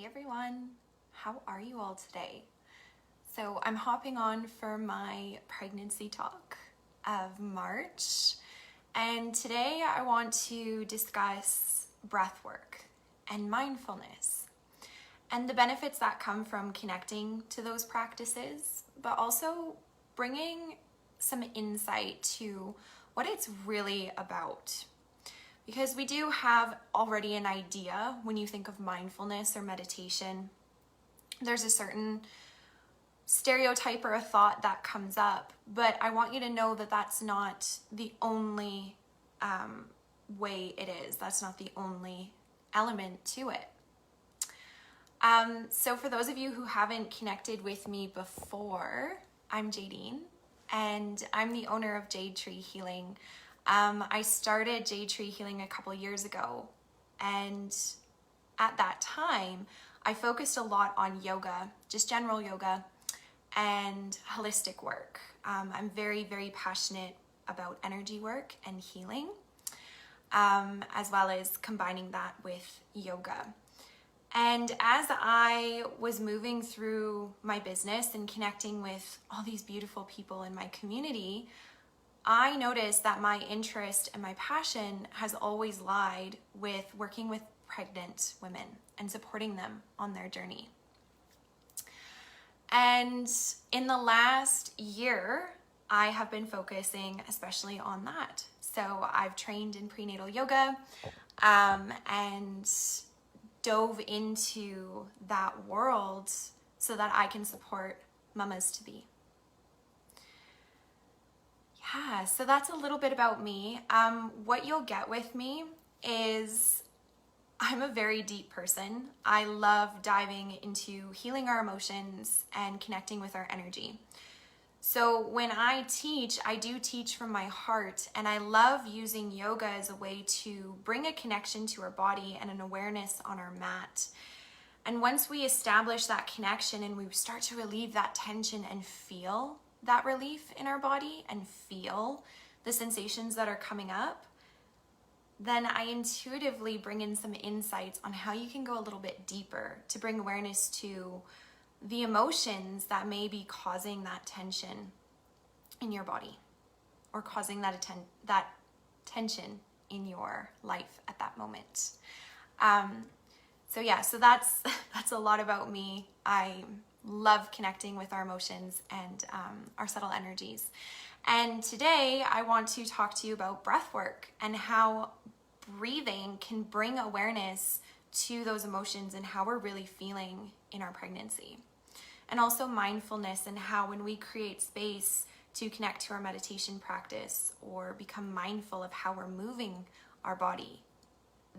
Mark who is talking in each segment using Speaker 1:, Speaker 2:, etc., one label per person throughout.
Speaker 1: Hey everyone, how are you all today? So I'm hopping on for my pregnancy talk of March, and today I want to discuss breathwork and mindfulness and the benefits that come from connecting to those practices, but also bringing some insight to what it's really about. Because we do have already an idea when you think of mindfulness or meditation. There's a certain stereotype or a thought that comes up, but I want you to know that that's not the only way it is. That's not the only element to it. So for those of you who haven't connected with me before, I'm Jadine, and I'm the owner of Jade Tree Healing. I started Jade Tree Healing a couple years ago, and at that time I focused a lot on yoga, just general yoga and holistic work. I'm very, very passionate about energy work and healing, as well as combining that with yoga. And as I was moving through my business and connecting with all these beautiful people in my community, I noticed that my interest and my passion has always lied with working with pregnant women and supporting them on their journey. And in the last year, I have been focusing especially on that. So I've trained in prenatal yoga and dove into that world so that I can support mamas to be. Yeah, so that's a little bit about me. What you'll get with me is I'm a very deep person. I love diving into healing our emotions and connecting with our energy. So when I do teach from my heart, and I love using yoga as a way to bring a connection to our body and an awareness on our mat. And once we establish that connection and we start to relieve that tension and feel that relief in our body and feel the sensations that are coming up, then I intuitively bring in some insights on how you can go a little bit deeper to bring awareness to the emotions that may be causing that tension in your body or causing that tension in your life at that moment. So that's a lot about me. I love connecting with our emotions and our subtle energies. And today I want to talk to you about breathwork and how breathing can bring awareness to those emotions and how we're really feeling in our pregnancy. And also mindfulness and how when we create space to connect to our meditation practice or become mindful of how we're moving our body,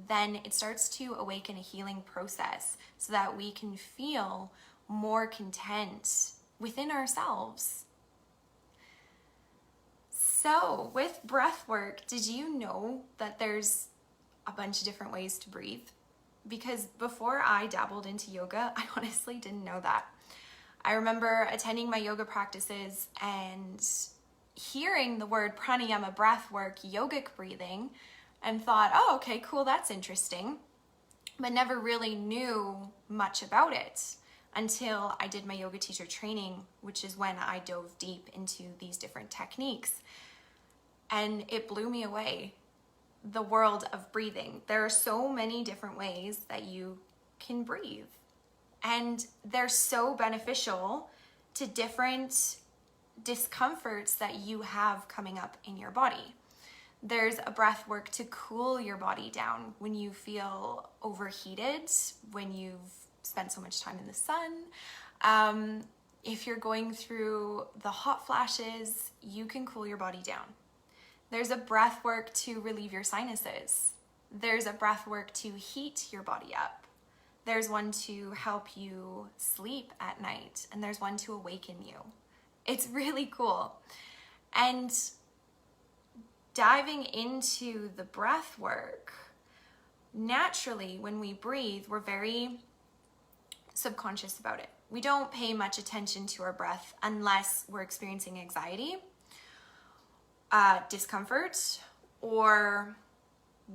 Speaker 1: then it starts to awaken a healing process so that we can feel more content within ourselves. So with breath work, did you know that there's a bunch of different ways to breathe? Because before I dabbled into yoga, I honestly didn't know that. I remember attending my yoga practices and hearing the word pranayama, breath work, yogic breathing, and thought, oh, okay, cool, that's interesting, but never really knew much about it until I did my yoga teacher training, which is when I dove deep into these different techniques. And it blew me away, the world of breathing. There are so many different ways that you can breathe, and they're so beneficial to different discomforts that you have coming up in your body. There's a breath work to cool your body down when you feel overheated, when you've spent so much time in the sun. If you're going through the hot flashes, you can cool your body down. There's a breath work to relieve your sinuses. There's a breath work to heat your body up. There's one to help you sleep at night, and there's one to awaken you. It's really cool. And diving into the breath work, naturally, when we breathe, we're very subconscious about it. We don't pay much attention to our breath unless we're experiencing anxiety, discomfort, or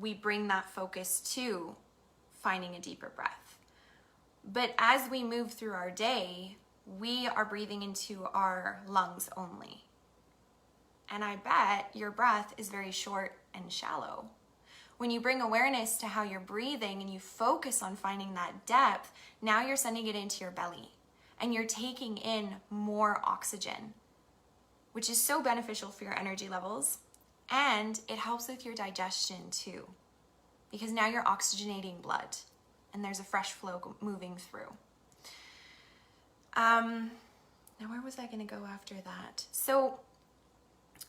Speaker 1: we bring that focus to finding a deeper breath. But as we move through our day, we are breathing into our lungs only. And I bet your breath is very short and shallow. When you bring awareness to how you're breathing and you focus on finding that depth, now you're sending it into your belly and you're taking in more oxygen, which is so beneficial for your energy levels. And it helps with your digestion too, because now you're oxygenating blood and there's a fresh flow moving through. Now where was I going to go after that? So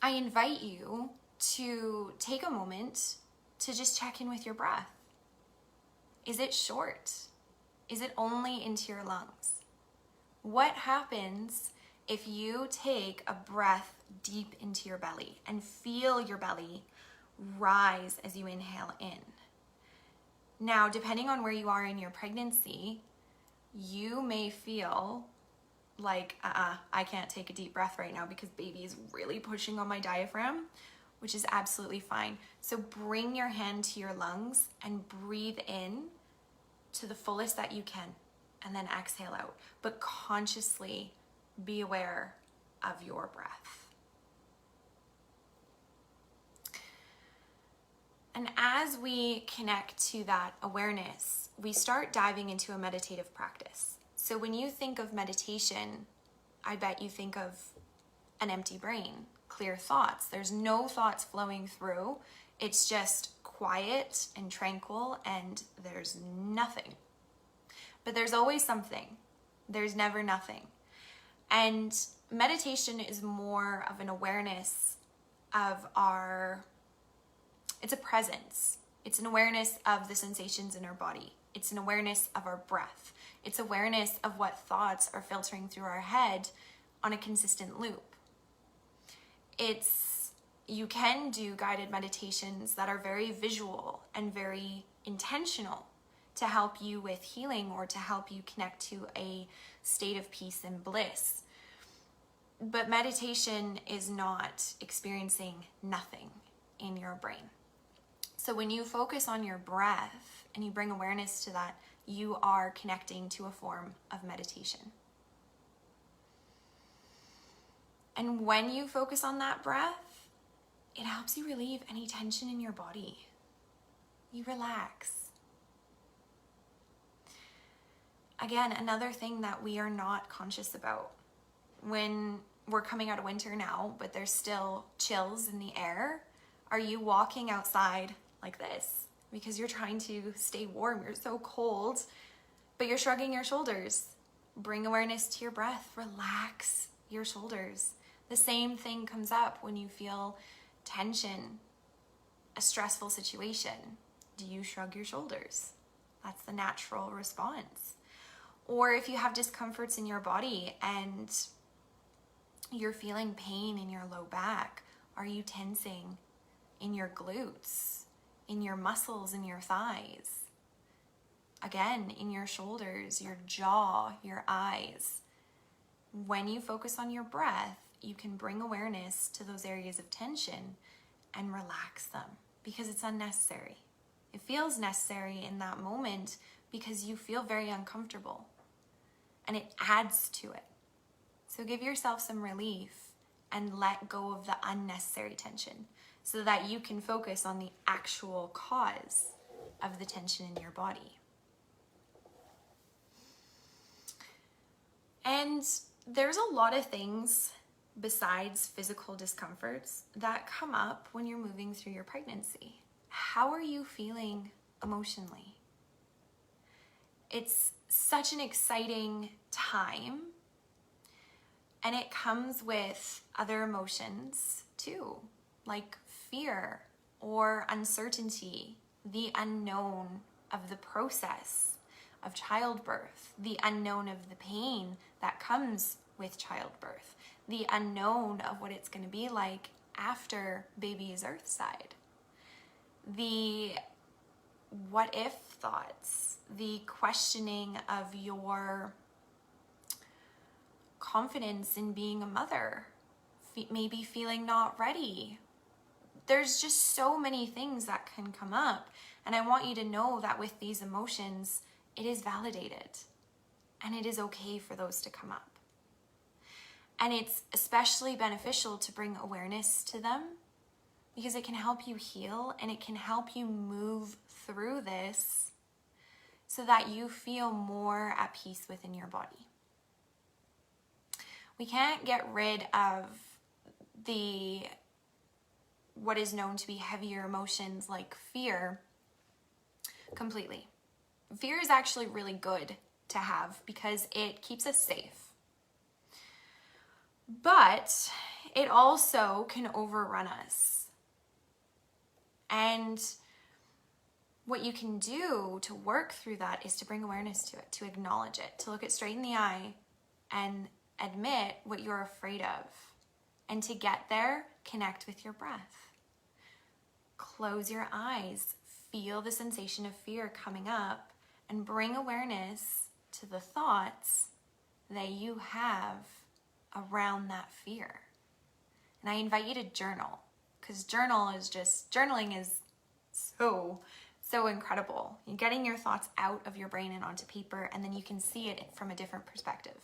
Speaker 1: I invite you to take a moment to just check in with your breath. Is it short? Is it only into your lungs? What happens if you take a breath deep into your belly and feel your belly rise as you inhale in? Now, depending on where you are in your pregnancy, you may feel like, I can't take a deep breath right now because baby is really pushing on my diaphragm, which is absolutely fine. So bring your hand to your lungs and breathe in to the fullest that you can, and then exhale out. But consciously be aware of your breath. And as we connect to that awareness, we start diving into a meditative practice. So when you think of meditation, I bet you think of an empty brain, clear thoughts. There's no thoughts flowing through. It's just quiet and tranquil, and there's nothing. But there's always something. There's never nothing. And meditation is more of an awareness of it's a presence. It's an awareness of the sensations in our body. It's an awareness of our breath. It's awareness of what thoughts are filtering through our head on a consistent loop. You can do guided meditations that are very visual and very intentional to help you with healing or to help you connect to a state of peace and bliss. But meditation is not experiencing nothing in your brain. So when you focus on your breath and you bring awareness to that, you are connecting to a form of meditation. And when you focus on that breath, it helps you relieve any tension in your body. You relax. Again, another thing that we are not conscious about when we're coming out of winter now, but there's still chills in the air. Are you walking outside like this because you're trying to stay warm? You're so cold, but you're shrugging your shoulders. Bring awareness to your breath. Relax your shoulders. The same thing comes up when you feel tension, a stressful situation. Do you shrug your shoulders? That's the natural response. Or if you have discomforts in your body and you're feeling pain in your low back, are you tensing in your glutes, in your muscles, in your thighs? Again, in your shoulders, your jaw, your eyes. When you focus on your breath, you can bring awareness to those areas of tension and relax them because it's unnecessary. It feels necessary in that moment because you feel very uncomfortable and it adds to it. So give yourself some relief and let go of the unnecessary tension so that you can focus on the actual cause of the tension in your body. And there's a lot of things besides physical discomforts that come up when you're moving through your pregnancy. How are you feeling emotionally? It's such an exciting time, and it comes with other emotions too, like fear or uncertainty, the unknown of the process of childbirth, the unknown of the pain that comes with childbirth, the unknown of what it's going to be like after baby is earthside, the what if thoughts, the questioning of your confidence in being a mother, maybe feeling not ready. There's just so many things that can come up. And I want you to know that with these emotions, it is validated. and it is okay for those to come up. And it's especially beneficial to bring awareness to them because it can help you heal and it can help you move through this so that you feel more at peace within your body. We can't get rid of what is known to be heavier emotions like fear completely. Fear is actually really good to have because it keeps us safe. But it also can overrun us. And what you can do to work through that is to bring awareness to it, to acknowledge it, to look it straight in the eye and admit what you're afraid of. And to get there, connect with your breath. Close your eyes, feel the sensation of fear coming up, and bring awareness to the thoughts that you have around that fear. And I invite you to journal, because journaling is so incredible. You're getting your thoughts out of your brain and onto paper, and then you can see it from a different perspective.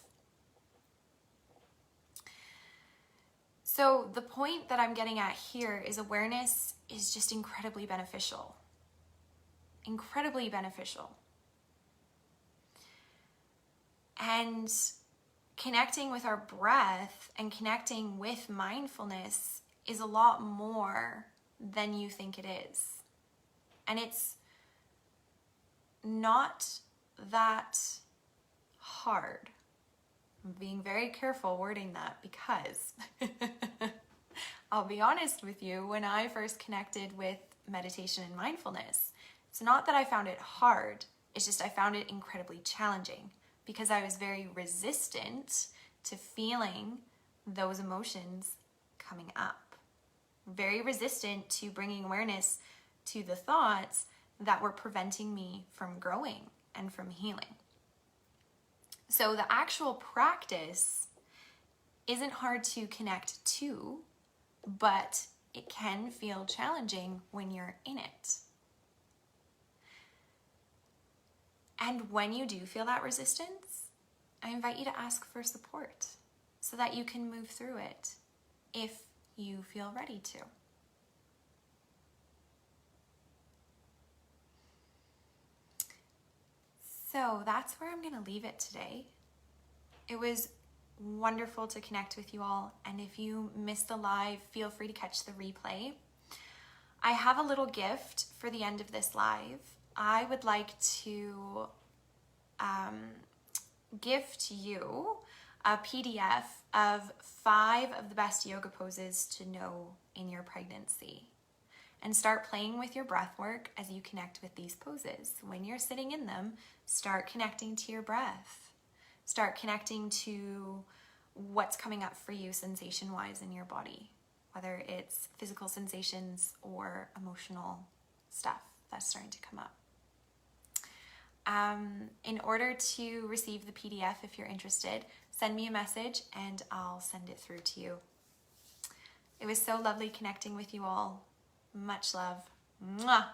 Speaker 1: So the point that I'm getting at here is awareness is just incredibly beneficial. Incredibly beneficial. And connecting with our breath and connecting with mindfulness is a lot more than you think it is. And it's not that hard. I'm being very careful wording that because I'll be honest with you, when I first connected with meditation and mindfulness, it's not that I found it hard, it's just I found it incredibly challenging because I was very resistant to feeling those emotions coming up. Very resistant to bringing awareness to the thoughts that were preventing me from growing and from healing. So the actual practice isn't hard to connect to, but it can feel challenging when you're in it. And when you do feel that resistance, I invite you to ask for support so that you can move through it if you feel ready to. So that's where I'm going to leave it today. It was wonderful to connect with you all. And if you missed the live, feel free to catch the replay. I have a little gift for the end of this live. I would like to gift you a PDF of 5 of the best yoga poses to know in your pregnancy. And start playing with your breath work as you connect with these poses. When you're sitting in them, start connecting to your breath. Start connecting to what's coming up for you sensation-wise in your body, whether it's physical sensations or emotional stuff that's starting to come up. In order to receive the PDF, if you're interested, send me a message and I'll send it through to you. It was so lovely connecting with you all. Much love. Mwah.